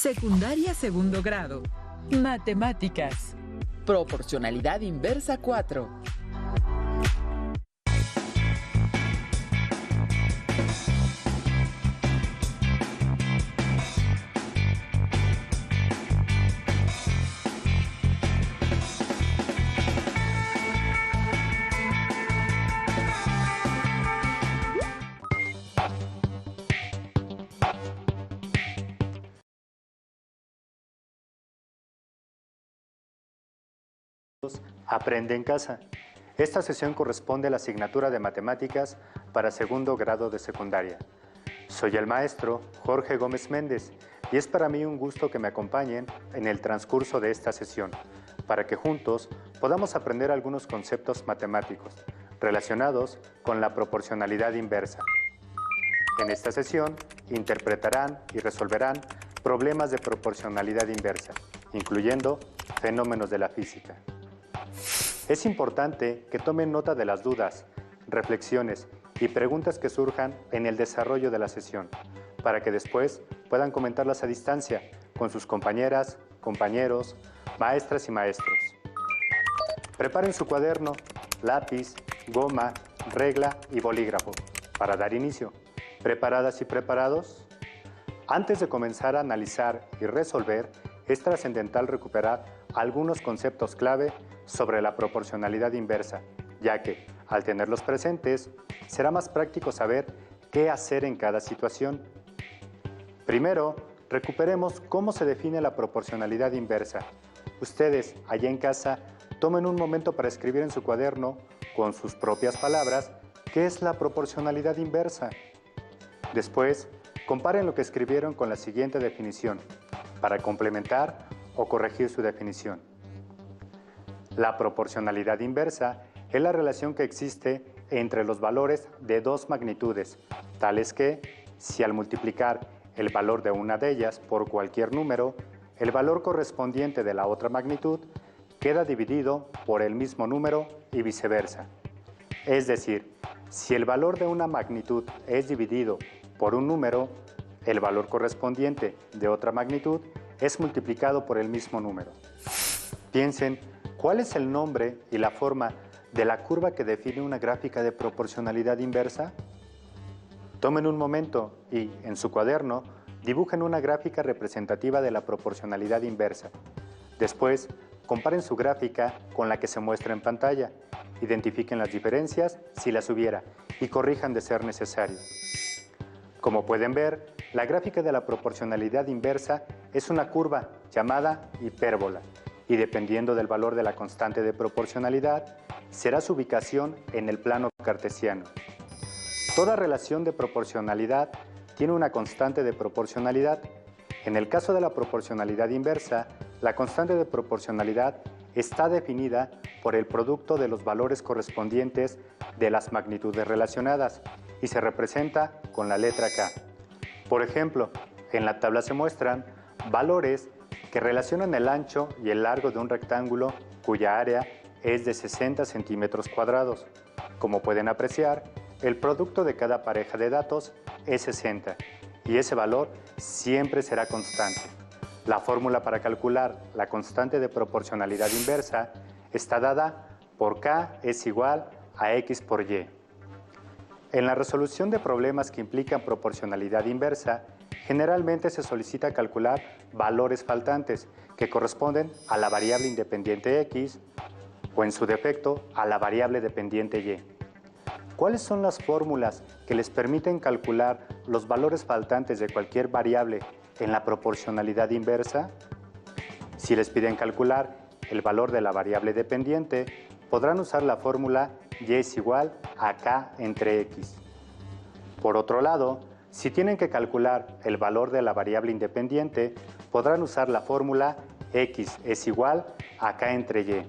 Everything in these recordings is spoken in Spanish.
Secundaria segundo grado. Matemáticas. Proporcionalidad inversa 4. Aprende en casa. Esta sesión corresponde a la asignatura de Matemáticas para segundo grado de secundaria. Soy el maestro Jorge Gómez Méndez y es para mí un gusto que me acompañen en el transcurso de esta sesión, para que juntos podamos aprender algunos conceptos matemáticos relacionados con la proporcionalidad inversa. En esta sesión interpretarán y resolverán problemas de proporcionalidad inversa, incluyendo fenómenos de la física. Es importante que tomen nota de las dudas, reflexiones y preguntas que surjan en el desarrollo de la sesión, para que después puedan comentarlas a distancia con sus compañeras, compañeros, maestras y maestros. Preparen su cuaderno, lápiz, goma, regla y bolígrafo para dar inicio. ¿Preparadas y preparados? Antes de comenzar a analizar y resolver, es trascendental recuperar algunos conceptos clave sobre la proporcionalidad inversa, ya que, al tenerlos presentes, será más práctico saber qué hacer en cada situación. Primero, recuperemos cómo se define la proporcionalidad inversa. Ustedes, allá en casa, tomen un momento para escribir en su cuaderno, con sus propias palabras, qué es la proporcionalidad inversa. Después, comparen lo que escribieron con la siguiente definición, para complementar o corregir su definición. La proporcionalidad inversa es la relación que existe entre los valores de dos magnitudes, tales que, si al multiplicar el valor de una de ellas por cualquier número, el valor correspondiente de la otra magnitud queda dividido por el mismo número y viceversa. Es decir, si el valor de una magnitud es dividido por un número, el valor correspondiente de otra magnitud es multiplicado por el mismo número. Piensen, ¿cuál es el nombre y la forma de la curva que define una gráfica de proporcionalidad inversa? Tomen un momento y, en su cuaderno, dibujen una gráfica representativa de la proporcionalidad inversa. Después, comparen su gráfica con la que se muestra en pantalla, identifiquen las diferencias si las hubiera y corrijan de ser necesario. Como pueden ver, la gráfica de la proporcionalidad inversa es una curva llamada hipérbola y dependiendo del valor de la constante de proporcionalidad, será su ubicación en el plano cartesiano. Toda relación de proporcionalidad tiene una constante de proporcionalidad. En el caso de la proporcionalidad inversa, la constante de proporcionalidad está definida por el producto de los valores correspondientes de las magnitudes relacionadas y se representa con la letra K. Por ejemplo, en la tabla se muestran valores que relacionan el ancho y el largo de un rectángulo cuya área es de 60 centímetros cuadrados. Como pueden apreciar, el producto de cada pareja de datos es 60 y ese valor siempre será constante. La fórmula para calcular la constante de proporcionalidad inversa está dada por K es igual a X por Y. En la resolución de problemas que implican proporcionalidad inversa, generalmente se solicita calcular valores faltantes que corresponden a la variable independiente X o, en su defecto, a la variable dependiente Y. ¿Cuáles son las fórmulas que les permiten calcular los valores faltantes de cualquier variable en la proporcionalidad inversa? Si les piden calcular el valor de la variable dependiente, podrán usar la fórmula Y es igual a K entre X. Por otro lado, si tienen que calcular el valor de la variable independiente, podrán usar la fórmula X es igual a K entre Y.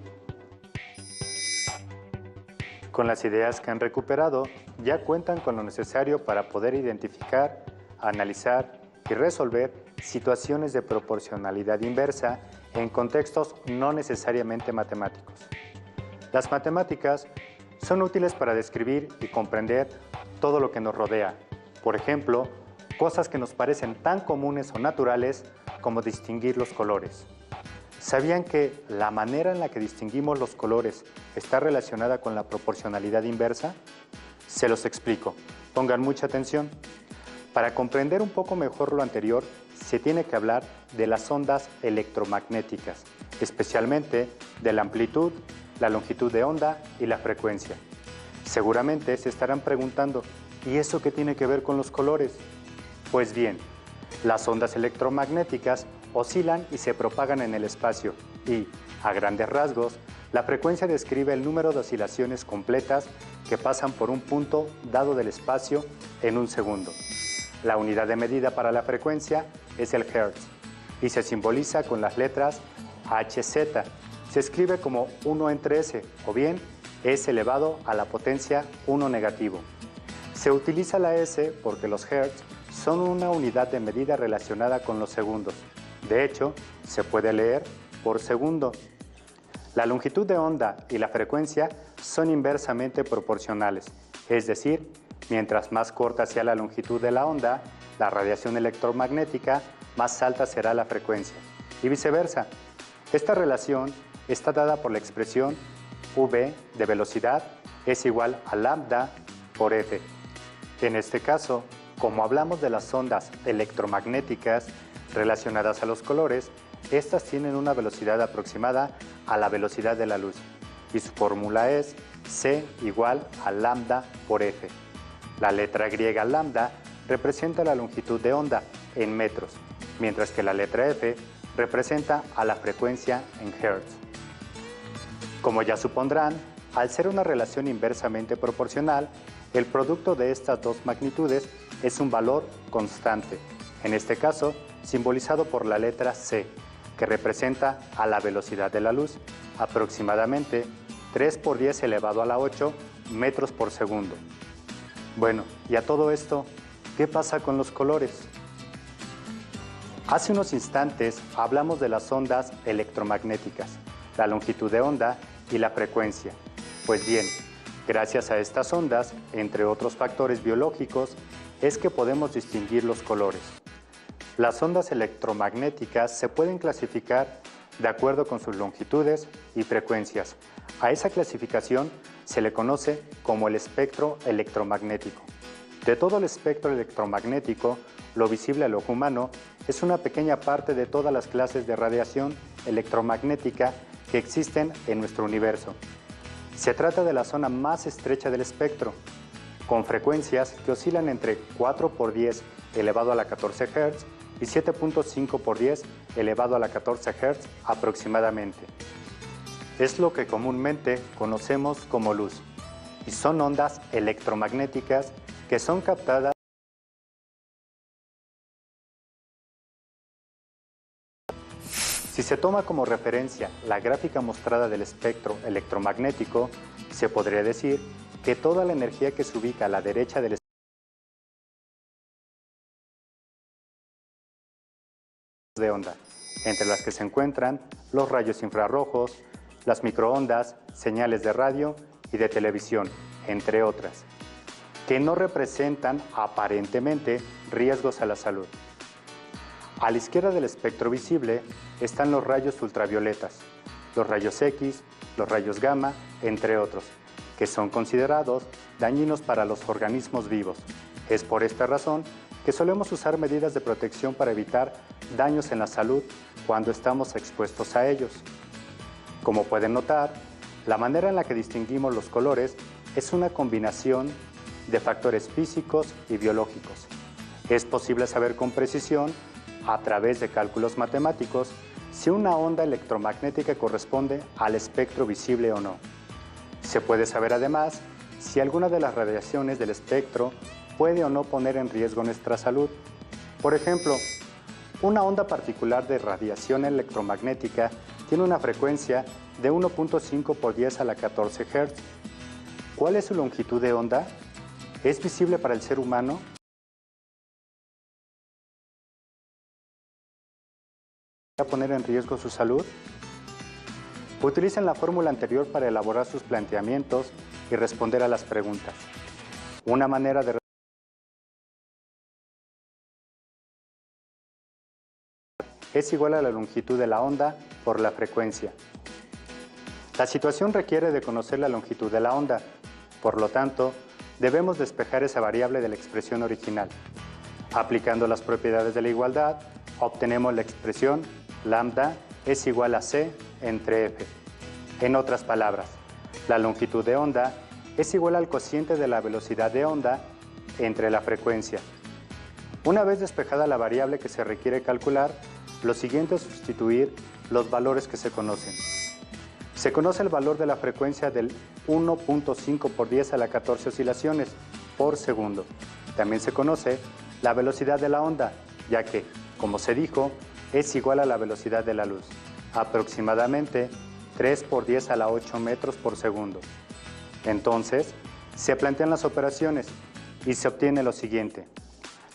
Con las ideas que han recuperado, ya cuentan con lo necesario para poder identificar, analizar y resolver situaciones de proporcionalidad inversa en contextos no necesariamente matemáticos. Las matemáticas son útiles para describir y comprender todo lo que nos rodea. Por ejemplo, cosas que nos parecen tan comunes o naturales como distinguir los colores. ¿Sabían que la manera en la que distinguimos los colores está relacionada con la proporcionalidad inversa? Se los explico. Pongan mucha atención. Para comprender un poco mejor lo anterior, se tiene que hablar de las ondas electromagnéticas, especialmente de la amplitud, la longitud de onda y la frecuencia. Seguramente se estarán preguntando, ¿y eso qué tiene que ver con los colores? Pues bien, las ondas electromagnéticas oscilan y se propagan en el espacio y, a grandes rasgos, la frecuencia describe el número de oscilaciones completas que pasan por un punto dado del espacio en un segundo. La unidad de medida para la frecuencia es el Hertz y se simboliza con las letras Hz. Se escribe como 1 entre S o bien S elevado a la potencia 1 negativo. Se utiliza la S porque los Hertz son una unidad de medida relacionada con los segundos. De hecho, se puede leer por segundo. La longitud de onda y la frecuencia son inversamente proporcionales, es decir, mientras más corta sea la longitud de la onda, la radiación electromagnética, más alta será la frecuencia, y viceversa. Esta relación está dada por la expresión V de velocidad es igual a lambda por F. En este caso, como hablamos de las ondas electromagnéticas relacionadas a los colores, estas tienen una velocidad aproximada a la velocidad de la luz, y su fórmula es C igual a lambda por F. La letra griega lambda representa la longitud de onda en metros, mientras que la letra F representa a la frecuencia en hertz. Como ya supondrán, al ser una relación inversamente proporcional, el producto de estas dos magnitudes es un valor constante, en este caso simbolizado por la letra C, que representa a la velocidad de la luz, aproximadamente 3 por 10 elevado a la 8 metros por segundo. Bueno, y a todo esto, ¿qué pasa con los colores? Hace unos instantes hablamos de las ondas electromagnéticas, la longitud de onda y la frecuencia. Pues bien, gracias a estas ondas, entre otros factores biológicos, es que podemos distinguir los colores. Las ondas electromagnéticas se pueden clasificar de acuerdo con sus longitudes y frecuencias. A esa clasificación se le conoce como el espectro electromagnético. De todo el espectro electromagnético, lo visible al ojo humano es una pequeña parte de todas las clases de radiación electromagnética que existen en nuestro universo. Se trata de la zona más estrecha del espectro, con frecuencias que oscilan entre 4 por 10 elevado a la 14 Hz y 7.5 por 10 elevado a la 14 Hz aproximadamente. Es lo que comúnmente conocemos como luz, y son ondas electromagnéticas que son captadas. Si se toma como referencia la gráfica mostrada del espectro electromagnético, se podría decir que toda la energía que se ubica a la derecha del espectro de onda, entre las que se encuentran los rayos infrarrojos, las microondas, señales de radio y de televisión, entre otras, que no representan aparentemente riesgos a la salud. A la izquierda del espectro visible están los rayos ultravioletas, los rayos X, los rayos gamma, entre otros, que son considerados dañinos para los organismos vivos. Es por esta razón que solemos usar medidas de protección para evitar daños en la salud cuando estamos expuestos a ellos. Como pueden notar, la manera en la que distinguimos los colores es una combinación de factores físicos y biológicos. Es posible saber con precisión, a través de cálculos matemáticos, si una onda electromagnética corresponde al espectro visible o no. Se puede saber además si alguna de las radiaciones del espectro puede o no poner en riesgo nuestra salud. Por ejemplo, una onda particular de radiación electromagnética tiene una frecuencia de 1.5 por 10 a la 14 Hz. ¿Cuál es su longitud de onda? ¿Es visible para el ser humano? ¿Va a poner en riesgo su salud? Utilicen la fórmula anterior para elaborar sus planteamientos y responder a las preguntas. Una manera de es igual a la longitud de la onda por la frecuencia. La situación requiere de conocer la longitud de la onda, por lo tanto, debemos despejar esa variable de la expresión original. Aplicando las propiedades de la igualdad, obtenemos la expresión lambda es igual a c entre f. En otras palabras, la longitud de onda es igual al cociente de la velocidad de onda entre la frecuencia. Una vez despejada la variable que se requiere calcular, lo siguiente es sustituir los valores que se conocen. Se conoce el valor de la frecuencia del 1.5 por 10 a la 14 oscilaciones por segundo. También se conoce la velocidad de la onda, ya que, como se dijo, es igual a la velocidad de la luz, aproximadamente 3 por 10 a la 8 metros por segundo. Entonces, se plantean las operaciones y se obtiene lo siguiente.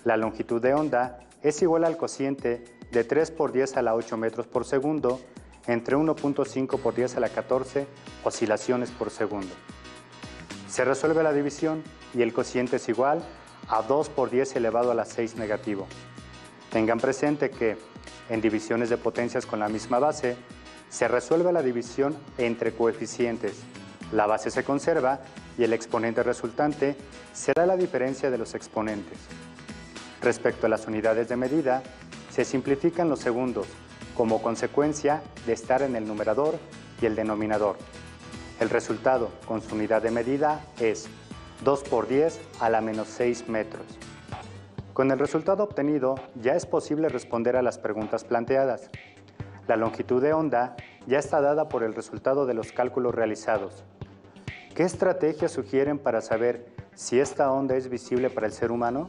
La longitud de onda es igual al cociente de 3 por 10 a la 8 metros por segundo entre 1.5 por 10 a la 14 oscilaciones por segundo. Se resuelve la división y el cociente es igual a 2 por 10 elevado a la 6 negativo. Tengan presente que, en divisiones de potencias con la misma base, se resuelve la división entre coeficientes. La base se conserva y el exponente resultante será la diferencia de los exponentes. Respecto a las unidades de medida, se simplifican los segundos, como consecuencia de estar en el numerador y el denominador. El resultado con su unidad de medida es 2 por 10 a la menos 6 metros. Con el resultado obtenido, ya es posible responder a las preguntas planteadas. La longitud de onda ya está dada por el resultado de los cálculos realizados. ¿Qué estrategias sugieren para saber si esta onda es visible para el ser humano?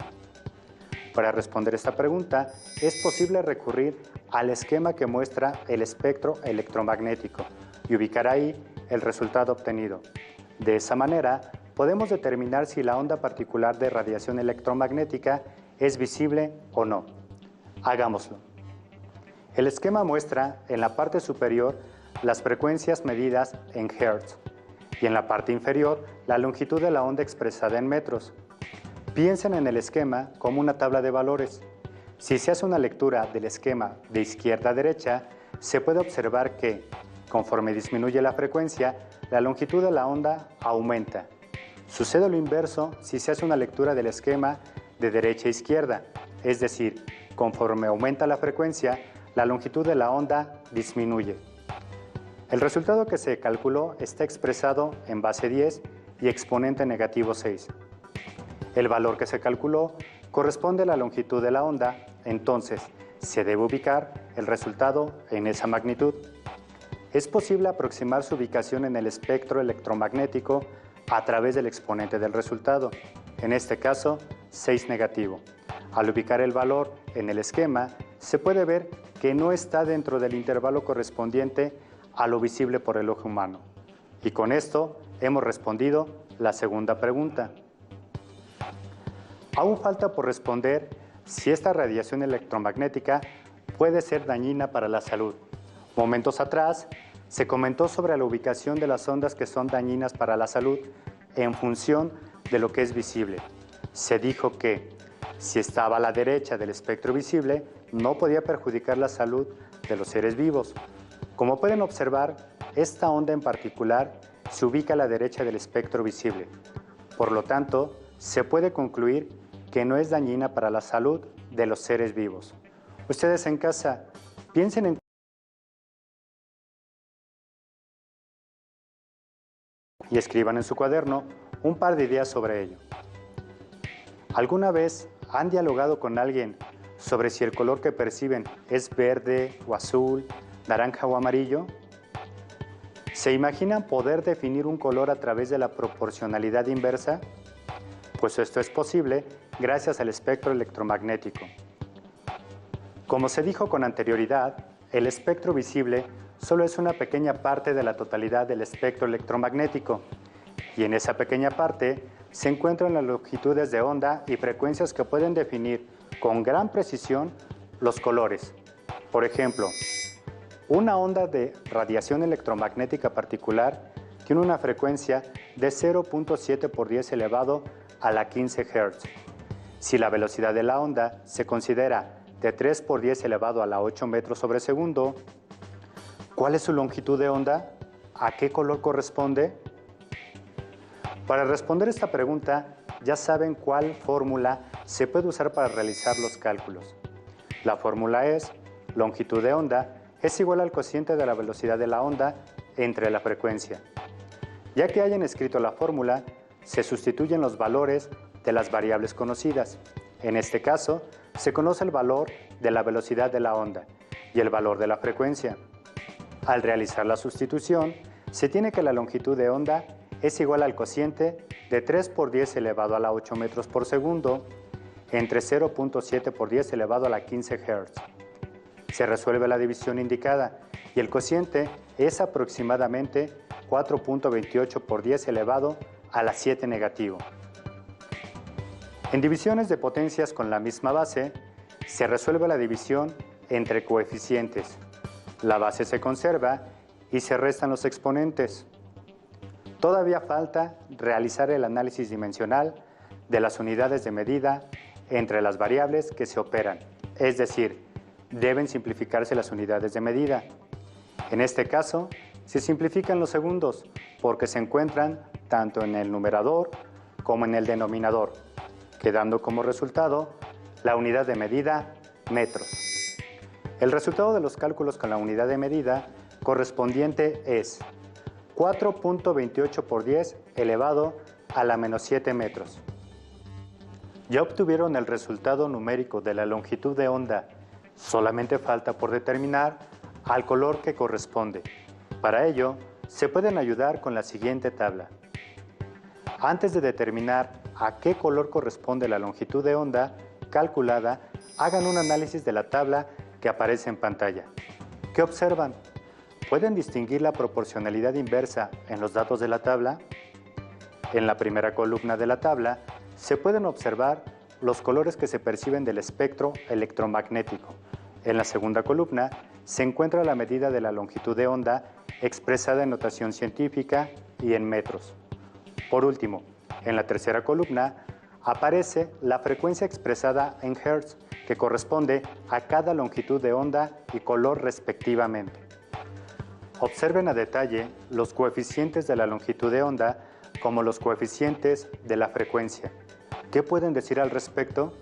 Para responder esta pregunta, es posible recurrir al esquema que muestra el espectro electromagnético y ubicar ahí el resultado obtenido. De esa manera, podemos determinar si la onda particular de radiación electromagnética es visible o no. Hagámoslo. El esquema muestra en la parte superior las frecuencias medidas en Hz y en la parte inferior la longitud de la onda expresada en metros. Piensen en el esquema como una tabla de valores. Si se hace una lectura del esquema de izquierda a derecha, se puede observar que, conforme disminuye la frecuencia, la longitud de la onda aumenta. Sucede lo inverso si se hace una lectura del esquema de derecha a izquierda, es decir, conforme aumenta la frecuencia, la longitud de la onda disminuye. El resultado que se calculó está expresado en base 10 y exponente negativo 6. El valor que se calculó corresponde a la longitud de la onda, entonces se debe ubicar el resultado en esa magnitud. Es posible aproximar su ubicación en el espectro electromagnético a través del exponente del resultado, en este caso 6 negativo. Al ubicar el valor en el esquema, se puede ver que no está dentro del intervalo correspondiente a lo visible por el ojo humano. Y con esto hemos respondido la segunda pregunta. Aún falta por responder si esta radiación electromagnética puede ser dañina para la salud. Momentos atrás se comentó sobre la ubicación de las ondas que son dañinas para la salud en función de lo que es visible. Se dijo que si estaba a la derecha del espectro visible, no podía perjudicar la salud de los seres vivos. Como pueden observar, esta onda en particular se ubica a la derecha del espectro visible. Por lo tanto, se puede concluir que no es dañina para la salud de los seres vivos. Ustedes en casa, piensen en y escriban en su cuaderno un par de ideas sobre ello. ¿Alguna vez han dialogado con alguien sobre si el color que perciben es verde o azul, naranja o amarillo? ¿Se imaginan poder definir un color a través de la proporcionalidad inversa? Pues esto es posible gracias al espectro electromagnético. Como se dijo con anterioridad, el espectro visible solo es una pequeña parte de la totalidad del espectro electromagnético, y en esa pequeña parte se encuentran las longitudes de onda y frecuencias que pueden definir con gran precisión los colores. Por ejemplo, una onda de radiación electromagnética particular tiene una frecuencia de 0.7 por 10 elevado a la 15 Hz. Si la velocidad de la onda se considera de 3 por 10 elevado a la 8 metros sobre segundo. ¿Cuál es su longitud de onda? ¿A qué color corresponde? Para responder esta pregunta, ya saben cuál fórmula se puede usar para realizar los cálculos. La fórmula es: longitud de onda es igual al cociente de la velocidad de la onda entre la frecuencia. Ya que hayan escrito la fórmula, se sustituyen los valores de las variables conocidas. En este caso, se conoce el valor de la velocidad de la onda y el valor de la frecuencia. Al realizar la sustitución, se tiene que la longitud de onda es igual al cociente de 3 por 10 elevado a la 8 metros por segundo entre 0.7 por 10 elevado a la 15 Hz. Se resuelve la división indicada y el cociente es aproximadamente 4.28 por 10 elevado a la 7 negativo. En divisiones de potencias con la misma base, se resuelve la división entre coeficientes. La base se conserva y se restan los exponentes. Todavía falta realizar el análisis dimensional de las unidades de medida entre las variables que se operan, es decir, deben simplificarse las unidades de medida. En este caso, se simplifican los segundos porque se encuentran tanto en el numerador como en el denominador, quedando como resultado la unidad de medida metros. El resultado de los cálculos con la unidad de medida correspondiente es 4.28 por 10 elevado a la menos 7 metros. Ya obtuvieron el resultado numérico de la longitud de onda. Solamente falta por determinar al color que corresponde. Para ello, se pueden ayudar con la siguiente tabla. Antes de determinar a qué color corresponde la longitud de onda calculada, hagan un análisis de la tabla que aparece en pantalla. ¿Qué observan? ¿Pueden distinguir la proporcionalidad inversa en los datos de la tabla? En la primera columna de la tabla se pueden observar los colores que se perciben del espectro electromagnético. En la segunda columna se encuentra la medida de la longitud de onda expresada en notación científica y en metros. Por último, en la tercera columna aparece la frecuencia expresada en hertz que corresponde a cada longitud de onda y color respectivamente. Observen a detalle los coeficientes de la longitud de onda como los coeficientes de la frecuencia. ¿Qué pueden decir al respecto?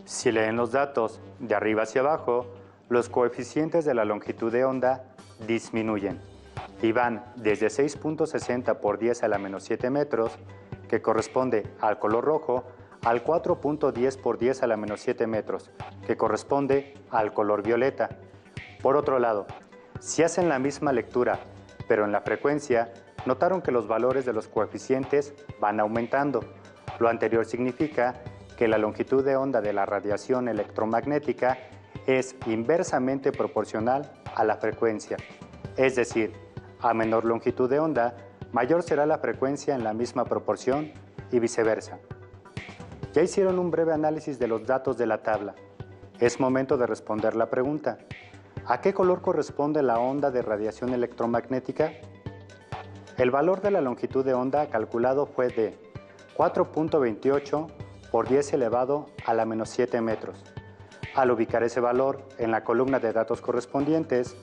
Si leen los datos de arriba hacia abajo, los coeficientes de la longitud de onda disminuyen y van desde 6.60 por 10 a la menos 7 metros, que corresponde al color rojo, al 4.10 por 10 a la menos 7 metros, que corresponde al color violeta. Por otro lado, si hacen la misma lectura, pero en la frecuencia, notaron que los valores de los coeficientes van aumentando. Lo anterior significa que la longitud de onda de la radiación electromagnética es inversamente proporcional a la frecuencia. Es decir, a menor longitud de onda, mayor será la frecuencia en la misma proporción y viceversa. Ya hicieron un breve análisis de los datos de la tabla. Es momento de responder la pregunta: ¿a qué color corresponde la onda de radiación electromagnética? El valor de la longitud de onda calculado fue de 4.28 por 10 elevado a la menos 7 metros. Al ubicar ese valor en la columna de datos correspondientes,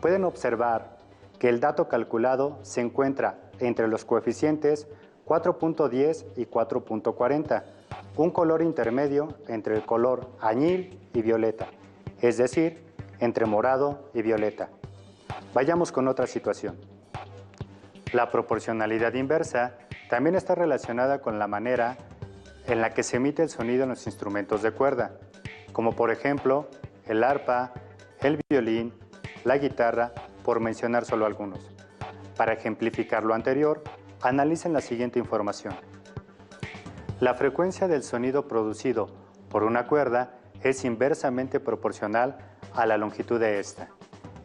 pueden observar que el dato calculado se encuentra entre los coeficientes 4.10 y 4.40, un color intermedio entre el color añil y violeta, es decir, entre morado y violeta. Vayamos con otra situación. La proporcionalidad inversa también está relacionada con la manera en la que se emite el sonido en los instrumentos de cuerda, como por ejemplo el arpa, el violín, la guitarra, por mencionar solo algunos. Para ejemplificar lo anterior, analicen la siguiente información. La frecuencia del sonido producido por una cuerda es inversamente proporcional a la longitud de esta.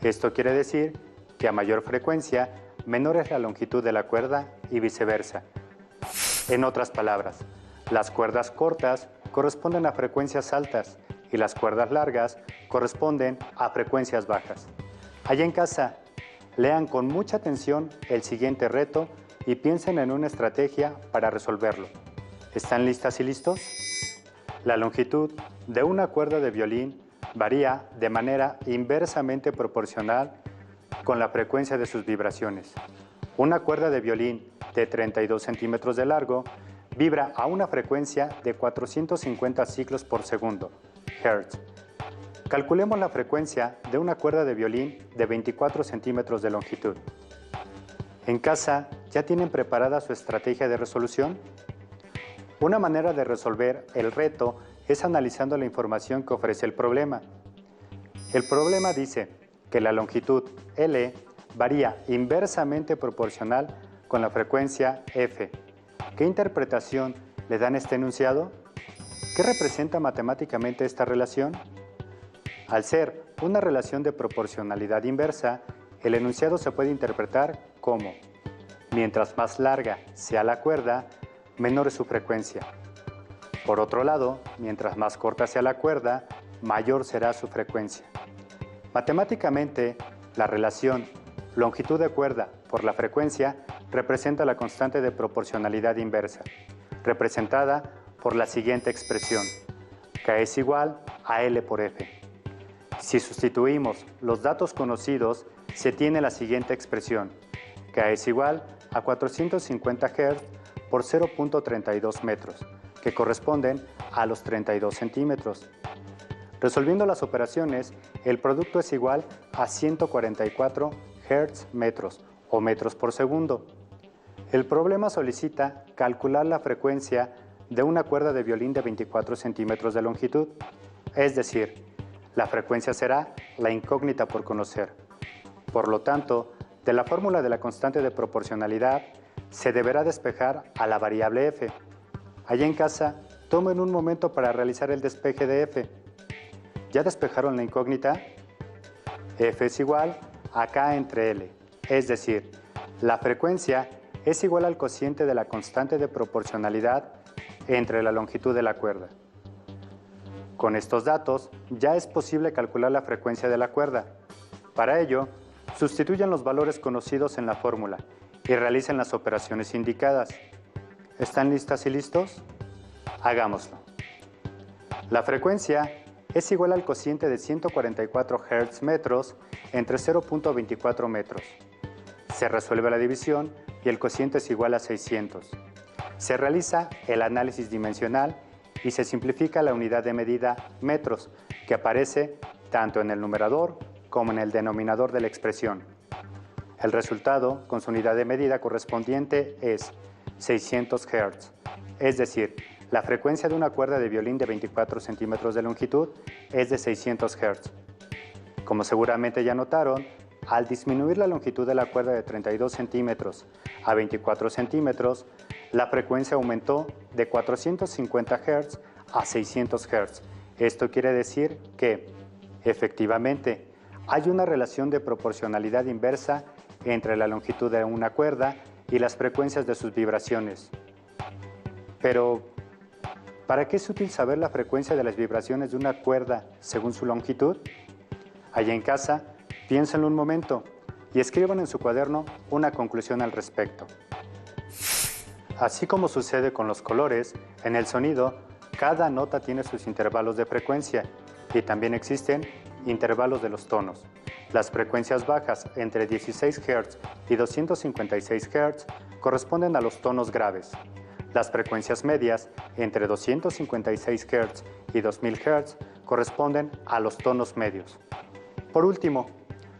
Esto quiere decir que a mayor frecuencia, menor es la longitud de la cuerda y viceversa. En otras palabras, las cuerdas cortas corresponden a frecuencias altas y las cuerdas largas corresponden a frecuencias bajas. Allá en casa, lean con mucha atención el siguiente reto y piensen en una estrategia para resolverlo. ¿Están listas y listos? La longitud de una cuerda de violín varía de manera inversamente proporcional con la frecuencia de sus vibraciones. Una cuerda de violín de 32 centímetros de largo vibra a una frecuencia de 450 ciclos por segundo, Hz. Calculemos la frecuencia de una cuerda de violín de 24 centímetros de longitud. ¿En casa ya tienen preparada su estrategia de resolución? Una manera de resolver el reto es analizando la información que ofrece el problema. El problema dice que la longitud L varía inversamente proporcional con la frecuencia F. ¿Qué interpretación le dan a este enunciado? ¿Qué representa matemáticamente esta relación? Al ser una relación de proporcionalidad inversa, el enunciado se puede interpretar como: mientras más larga sea la cuerda, menor es su frecuencia. Por otro lado, mientras más corta sea la cuerda, mayor será su frecuencia. Matemáticamente, la relación longitud de cuerda por la frecuencia representa la constante de proporcionalidad inversa, representada por la siguiente expresión: K es igual a L por F. Si sustituimos los datos conocidos, se tiene la siguiente expresión: K es igual a 450 Hz por 0.32 metros, que corresponden a los 32 centímetros. Resolviendo las operaciones, el producto es igual a 144 Hz metros o metros por segundo. El problema solicita calcular la frecuencia de una cuerda de violín de 24 centímetros de longitud, es decir, la frecuencia será la incógnita por conocer. Por lo tanto, de la fórmula de la constante de proporcionalidad se deberá despejar a la variable f. Allá en casa, tomen un momento para realizar el despeje de f. ¿Ya despejaron la incógnita? F es igual a K entre L, es decir, la frecuencia es igual al cociente de la constante de proporcionalidad entre la longitud de la cuerda. Con estos datos, ya es posible calcular la frecuencia de la cuerda. Para ello, sustituyan los valores conocidos en la fórmula y realicen las operaciones indicadas. ¿Están listas y listos? Hagámoslo. La frecuencia es igual al cociente de 144 Hz metros entre 0.24 metros. Se resuelve la división y el cociente es igual a 600. Se realiza el análisis dimensional y se simplifica la unidad de medida metros, que aparece tanto en el numerador como en el denominador de la expresión. El resultado, con su unidad de medida correspondiente, es 600 Hz, es decir, la frecuencia de una cuerda de violín de 24 centímetros de longitud es de 600 Hz. Como seguramente ya notaron, al disminuir la longitud de la cuerda de 32 centímetros a 24 centímetros, la frecuencia aumentó de 450 Hz a 600 Hz. Esto quiere decir que, efectivamente, hay una relación de proporcionalidad inversa entre la longitud de una cuerda y las frecuencias de sus vibraciones. Pero, ¿para qué es útil saber la frecuencia de las vibraciones de una cuerda según su longitud? Allá en casa, piénsenlo un momento y escriban en su cuaderno una conclusión al respecto. Así como sucede con los colores, en el sonido, cada nota tiene sus intervalos de frecuencia y también existen intervalos de los tonos. Las frecuencias bajas entre 16 Hz y 256 Hz corresponden a los tonos graves. Las frecuencias medias entre 256 Hz y 2000 Hz corresponden a los tonos medios. Por último,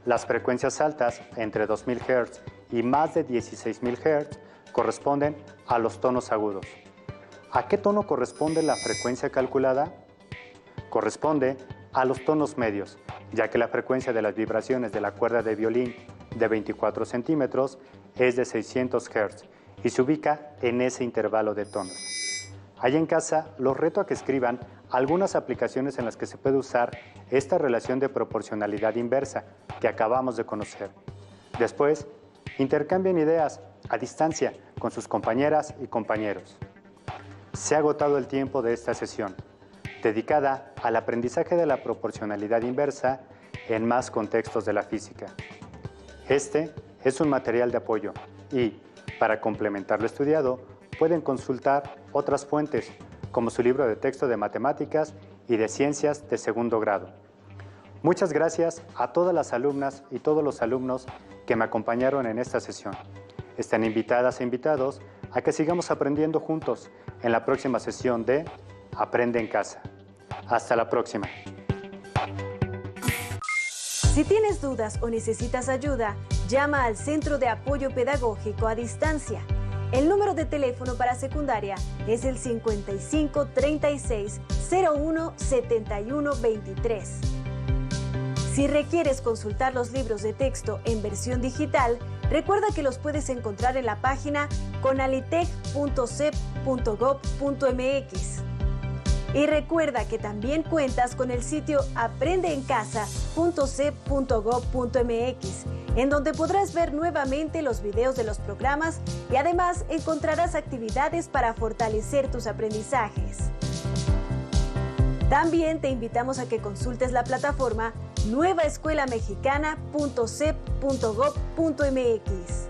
las frecuencias altas entre 2000 Hz y más de 16000 Hz corresponden a los tonos agudos. ¿A qué tono corresponde la frecuencia calculada? Corresponde a los tonos medios, ya que la frecuencia de las vibraciones de la cuerda de violín de 24 centímetros es de 600 Hz y se ubica en ese intervalo de tonos. Allá en casa, los reto a que escriban algunas aplicaciones en las que se puede usar esta relación de proporcionalidad inversa que acabamos de conocer. Después, intercambien ideas a distancia con sus compañeras y compañeros. Se ha agotado el tiempo de esta sesión, dedicada al aprendizaje de la proporcionalidad inversa en más contextos de la física. Este es un material de apoyo y, para complementar lo estudiado, pueden consultar otras fuentes como su libro de texto de matemáticas y de ciencias de segundo grado. Muchas gracias a todas las alumnas y todos los alumnos que me acompañaron en esta sesión. Están invitadas e invitados a que sigamos aprendiendo juntos en la próxima sesión de Aprende en Casa. Hasta la próxima. Si tienes dudas o necesitas ayuda, llama al Centro de Apoyo Pedagógico a Distancia. El número de teléfono para secundaria es el 55 36 01 71 23. Si requieres consultar los libros de texto en versión digital, recuerda que los puedes encontrar en la página conalitec.cep.gov.mx. Y recuerda que también cuentas con el sitio aprendeencasa.cep.gov.mx, en donde podrás ver nuevamente los videos de los programas y además encontrarás actividades para fortalecer tus aprendizajes. También te invitamos a que consultes la plataforma nuevaescuelamexicana.cep.gov.mx.